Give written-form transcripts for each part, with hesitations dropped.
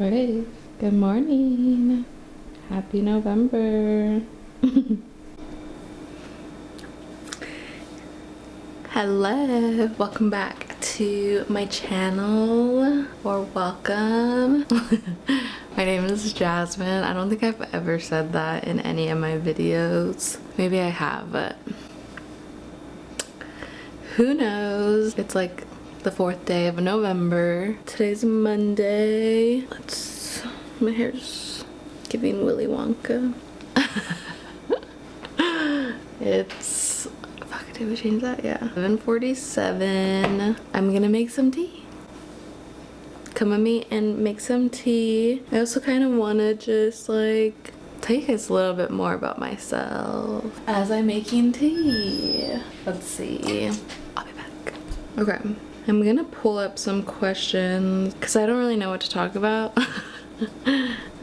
Alright, good morning. Happy November. Hello, welcome back to my channel, or welcome. My name is Jasmine. I don't think I've ever said that in any of my videos. Maybe I have, but who knows? It's like the 4th day of November. Today's Monday. My hair's giving Willy Wonka. It's, fuck, did we change that? Yeah. 7:47. I'm gonna make some tea. Come with me and make some tea. I also kind of want to just like tell you guys a little bit more about myself as I'm making tea. Let's see. I'll be back. Okay. I'm gonna pull up some questions because I don't really know what to talk about.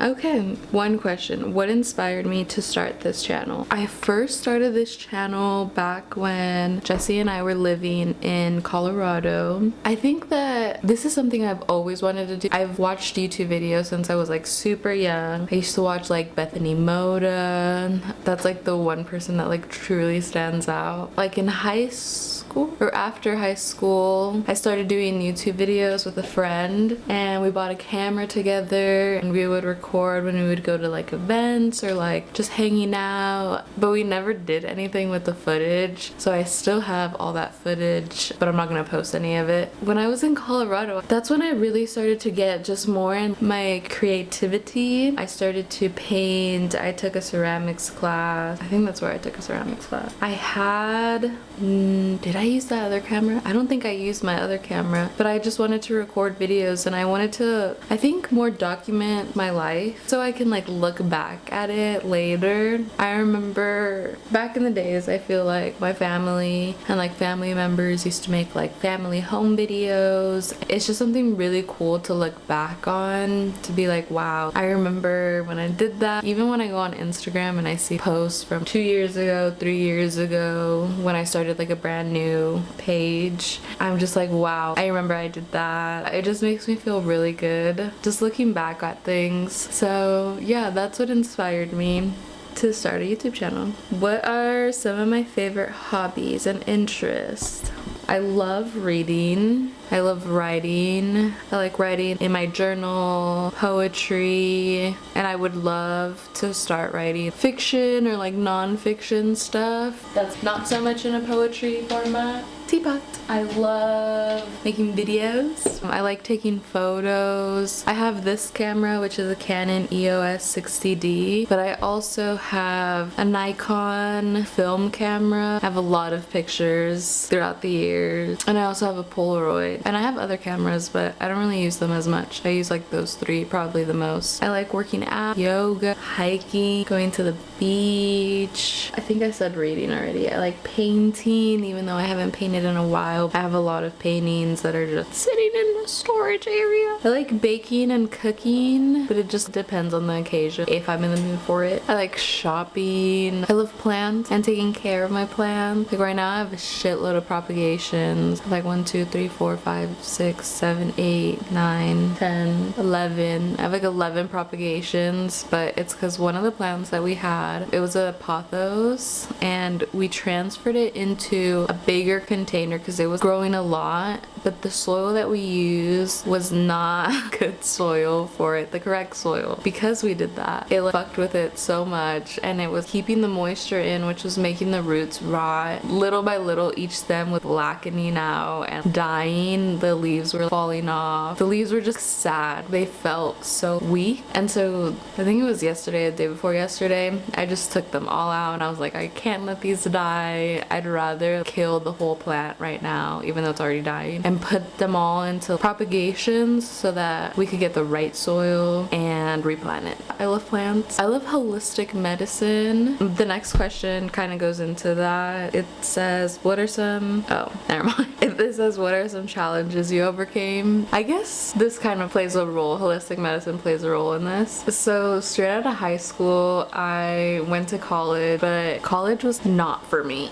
Okay, one question. What inspired me to start this channel? I first started this channel back when Jesse and I were living in Colorado. I think that this is something I've always wanted to do. I've watched YouTube videos since I was like super young. I used to watch like Bethany Moda. That's like the one person that like truly stands out. Like in high school or after high school, I started doing YouTube videos with a friend and we bought a camera together and we would record when we would go to like events or like just hanging out, but we never did anything with the footage. So I still have all that footage, but I'm not gonna post any of it. When I was in Colorado, that's when I really started to get just more in my creativity. I started to paint. I took a ceramics class. I think that's where I took a ceramics class. I had, did I use that other camera? I don't think I used my other camera, but I just wanted to record videos and I wanted to, I think, more document my life so I can like look back at it later. I remember back in the days, I feel like my family and like family members used to make like family home videos. It's just something really cool to look back on, to be like, wow, I remember when I did that. Even when I go on Instagram and I see posts from 2 years ago, 3 years ago, when I started like a brand new page, I'm just like, wow, I remember I did that. It just makes me feel really good just looking back at things. So yeah, that's what inspired me to start a YouTube channel. What are some of my favorite hobbies and interests? I love reading. I love writing. I like writing in my journal, poetry, and I would love to start writing fiction or like non-fiction stuff that's not so much in a poetry format. Teapot. I love making videos. I like taking photos. I have this camera, which is a Canon EOS 60D, but I also have a Nikon film camera. I have a lot of pictures throughout the years, and I also have a Polaroid. And I have other cameras, but I don't really use them as much. I use like those three probably the most. I like working out, yoga, hiking, going to the beach. I think I said reading already. I like painting, even though I haven't painted in a while. I have a lot of paintings that are just sitting in the storage area. I like baking and cooking, but it just depends on the occasion, if I'm in the mood for it. I like shopping. I love plants and taking care of my plants. Like right now I have a shitload of propagations. Like 1, 2, 3, 4, 5, 6, 7, 8, 9, 10, 11. I have like 11 propagations, but it's because one of the plants that we had, it was a pothos, and we transferred it into a bigger container because it was growing a lot, but the soil that we used was not good soil for it, the correct soil. Because we did that, it like fucked with it so much, and it was keeping the moisture in, which was making the roots rot. Little by little, each stem was blackening out and dying. The leaves were falling off. The leaves were just sad. They felt so weak. And so I think it was yesterday, the day before yesterday, I just took them all out and I was like, I can't let these die. I'd rather kill the whole plant right now, even though it's already dying, and put them all into propagations so that we could get the right soil and replant it. I love plants. I love holistic medicine. The next question kind of goes into that. It says, what are some, oh, never mind. This says, what are some challenges you overcame? I guess this kind of plays a role. Holistic medicine plays a role in this. So straight out of high school, I went to college, but college was not for me.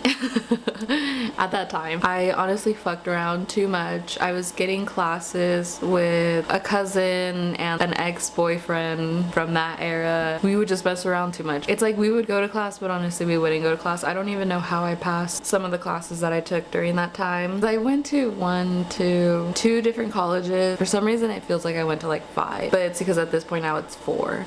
At that time, I honestly fucked around too much. I was getting classes with a cousin and an ex-boyfriend from that era. We would just mess around too much. It's like we would go to class, but honestly we wouldn't go to class. I don't even know how I passed some of the classes that I took during that time. I went to two different colleges. For some reason it feels like I went to like 5, but it's because at this point now it's 4.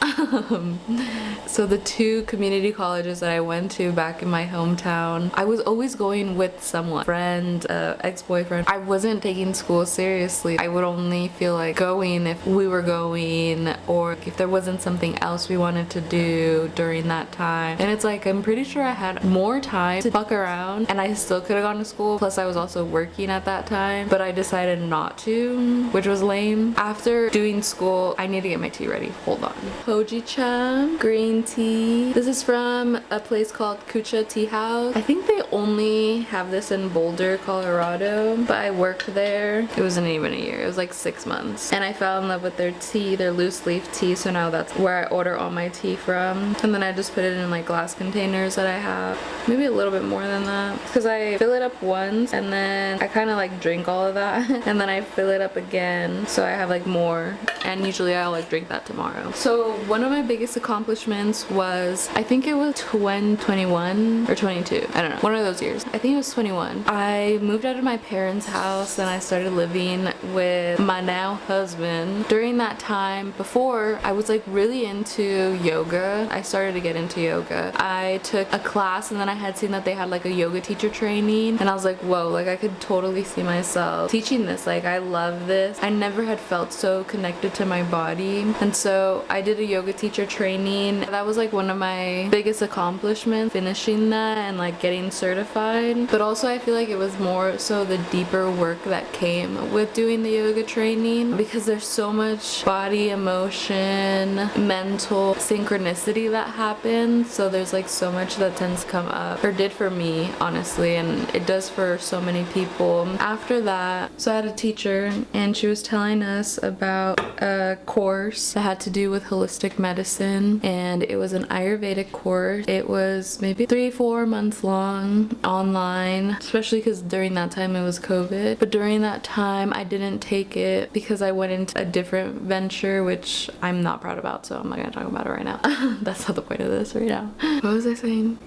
So the 2 community colleges that I went to back in my hometown, I was always going with someone, friend, ex-boyfriend. I wasn't taking school seriously. I would only feel like going if we were going, or if there wasn't something else we wanted to do during that time. And it's like, I'm pretty sure I had more time to fuck around and I still could have gone to school. Plus I was also working at that time, but I decided not to, which was lame. After doing school, I need to get my tea ready. Hold on. Hojicha green tea. This is from a place called Kucha Tea House. I think they only have this in Boulder, Colorado, but I worked there. It wasn't even a year. It was like 6 months. And I fell in love with their tea, their loose leaf tea. So now that's where I order all my tea from. And then I just put it in like glass containers that I have. Maybe a little bit more than that. Because I fill it up once and then I kind of like drink all of that. And then I fill it up again. So I have like more. And usually I'll like drink that tomorrow. So one of my biggest accomplishments was, I think it was 21 or 22. I don't know. One of those years. I think it was 21. I moved out of my parents' house and I started living with my now husband. During that time, before, I was like really into yoga. I started to get into yoga. I took a class and then I had seen that they had like a yoga teacher training and I was like, whoa, like I could totally see myself teaching this. Like I love this. I never had felt so connected to my body. And so I did a yoga teacher training. That was like one of my biggest accomplishments, finishing that and like getting certified. But also I feel like it was more so the deeper work that came with doing the yoga training, because there's so much body, emotion, mental synchronicity that happens. So there's like so much that tends to come up, or did for me honestly, and it does for so many people. After that, so I had a teacher and she was telling us about a course that had to do with holistic medicine, and it was an Ayurvedic course. It was maybe 3-4 months long, online, especially because during that time it was COVID. But during that time I didn't take it because I went into a different venture, which I'm not proud about, so I'm not gonna talk about it right now. That's not the point of this right now. What was I saying?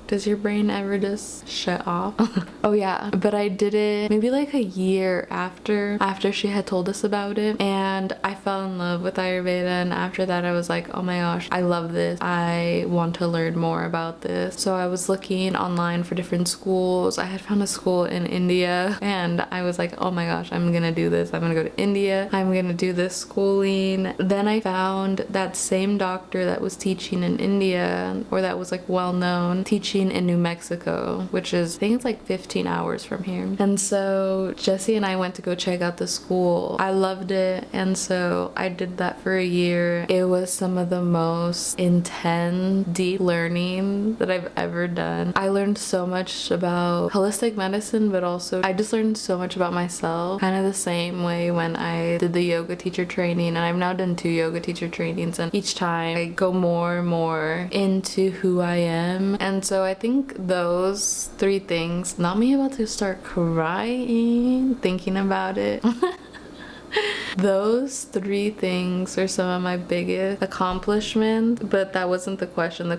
Does your brain ever just shut off? Oh yeah, but I did it maybe like a year after she had told us about it, and I fell in love with Ayurveda. And after that I was like, oh my gosh, I love this. I want to learn more about this. So I was looking online for different schools. I had found a school in India and I was like, oh my gosh, I'm gonna do this. I'm gonna go to India. I'm gonna do this schooling. Then I found that same doctor that was teaching in India, or that was like well known, teaching in New Mexico, which is, I think it's like 15 hours from here. And so Jesse and I went to go check out the school. I loved it, and so I did that for a year. It was some of the most intense, deep learning that I've ever done. I learned so much about holistic medicine, but also I just learned so much about myself, kind of the same way when I did the yoga teacher training. And I've now done 2 yoga teacher trainings, and each time I go more and more into who I am. And so I think those 3 things, not me about to start crying thinking about it. Those 3 things are some of my biggest accomplishments, but that wasn't the question. The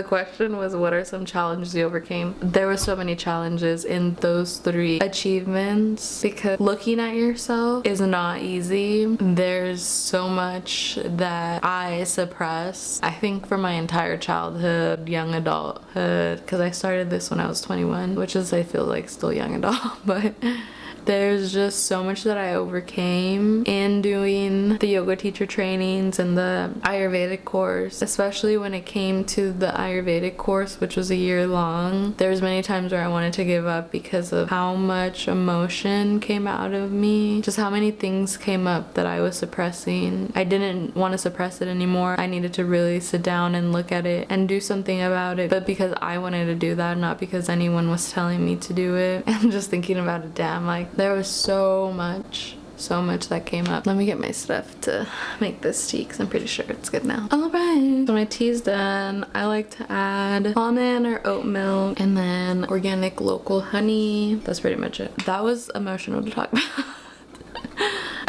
question was, what are some challenges you overcame? There were so many challenges in those 3 achievements, because looking at yourself is not easy. There's so much that I suppress, I think, for my entire childhood, young adulthood, because I started this when I was 21, which is, I feel like, still young adult, but there's just so much that I overcame in doing the yoga teacher trainings and the Ayurvedic course, especially when it came to the Ayurvedic course, which was a year long. There's many times where I wanted to give up because of how much emotion came out of me, just how many things came up that I was suppressing. I didn't want to suppress it anymore. I needed to really sit down and look at it and do something about it, but because I wanted to do that, not because anyone was telling me to do it. And just thinking about it, damn, like there was so much that came up. Let me get my stuff to make this tea because I'm pretty sure it's good now. Alright, so my tea's done. I like to add almond or oat milk and then organic local honey. That's pretty much it. That was emotional to talk about.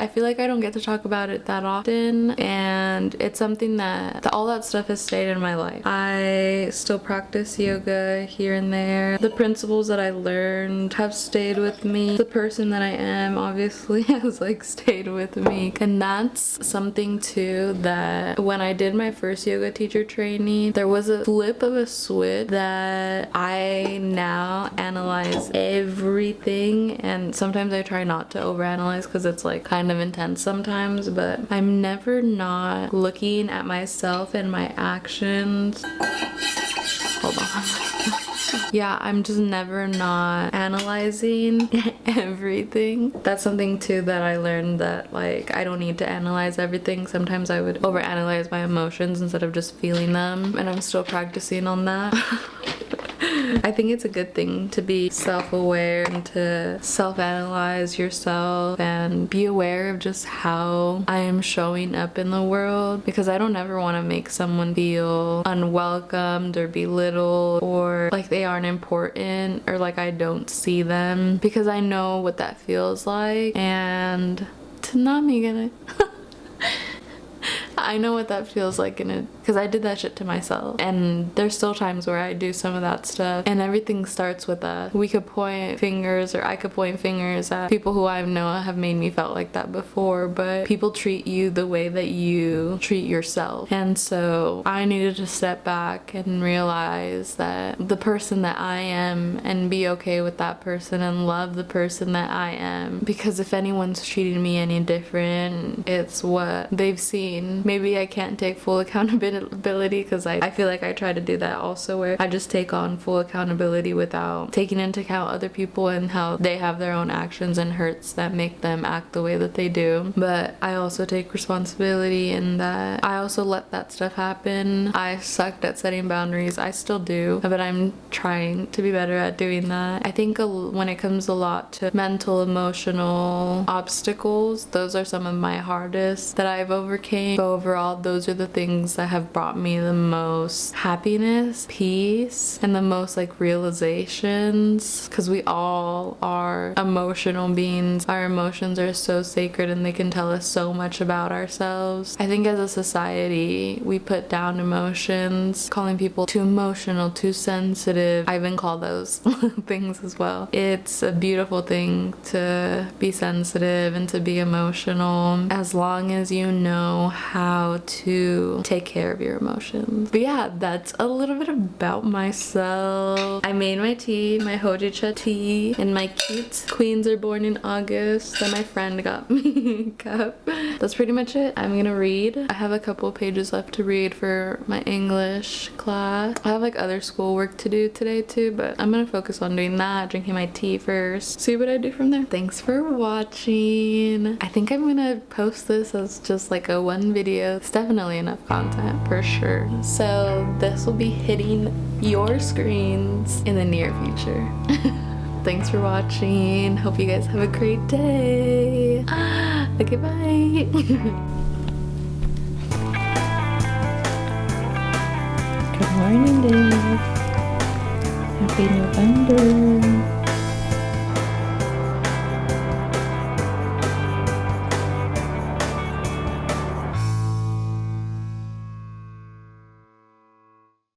I feel like I don't get to talk about it that often, and it's something that all that stuff has stayed in my life. I still practice yoga here and there. The principles that I learned have stayed with me. The person that I am obviously has like stayed with me, and that's something too that when I did my first yoga teacher training, there was a flip of a switch that I now analyze everything, and sometimes I try not to overanalyze because it's like kind of intense sometimes, but I'm never not looking at myself and my actions. Hold on. Yeah, I'm just never not analyzing everything. That's something too that I learned, that like I don't need to analyze everything. Sometimes I would overanalyze my emotions instead of just feeling them, and I'm still practicing on that. I think it's a good thing to be self-aware and to self-analyze yourself and be aware of just how I am showing up in the world, because I don't ever want to make someone feel unwelcomed or belittled or like they aren't important or like I don't see them, because I know what that feels like. And to not me gonna I know what that feels like in it, because I did that shit to myself, and there's still times where I do some of that stuff, and everything starts with that. We could point fingers, or I could point fingers at people who I know have made me felt like that before, but people treat you the way that you treat yourself. And so I needed to step back and realize that the person that I am, and be okay with that person and love the person that I am, because if anyone's treating me any different, it's what they've seen. Maybe I can't take full accountability, because I feel like I try to do that also, where I just take on full accountability without taking into account other people and how they have their own actions and hurts that make them act the way that they do. But I also take responsibility in that I also let that stuff happen. I sucked at setting boundaries. I still do, but I'm trying to be better at doing that. I think when it comes a lot to mental, emotional obstacles, those are some of my hardest that I've overcame. But overall, those are the things that have brought me the most happiness, peace, and the most like realizations, because we all are emotional beings. Our emotions are so sacred and they can tell us so much about ourselves. I think as a society, we put down emotions, calling people too emotional, too sensitive. I even call those things as well. It's a beautiful thing to be sensitive and to be emotional, as long as you know how to take care of your emotions. But yeah, that's a little bit about myself. I made my tea, my hojicha tea, and my cute queens are born in August that my friend got me a cup. That's pretty much it. I'm gonna read. I have a couple pages left to read for my English class. I have like other schoolwork to do today too, but I'm gonna focus on doing that, drinking my tea first, see what I do from there. Thanks for watching. I think I'm gonna post this as just like a one video. It's definitely enough content for sure. So this will be hitting your screens in the near future. Thanks for watching. Hope you guys have a great day. Okay, bye. Good morning, Dave. Happy November.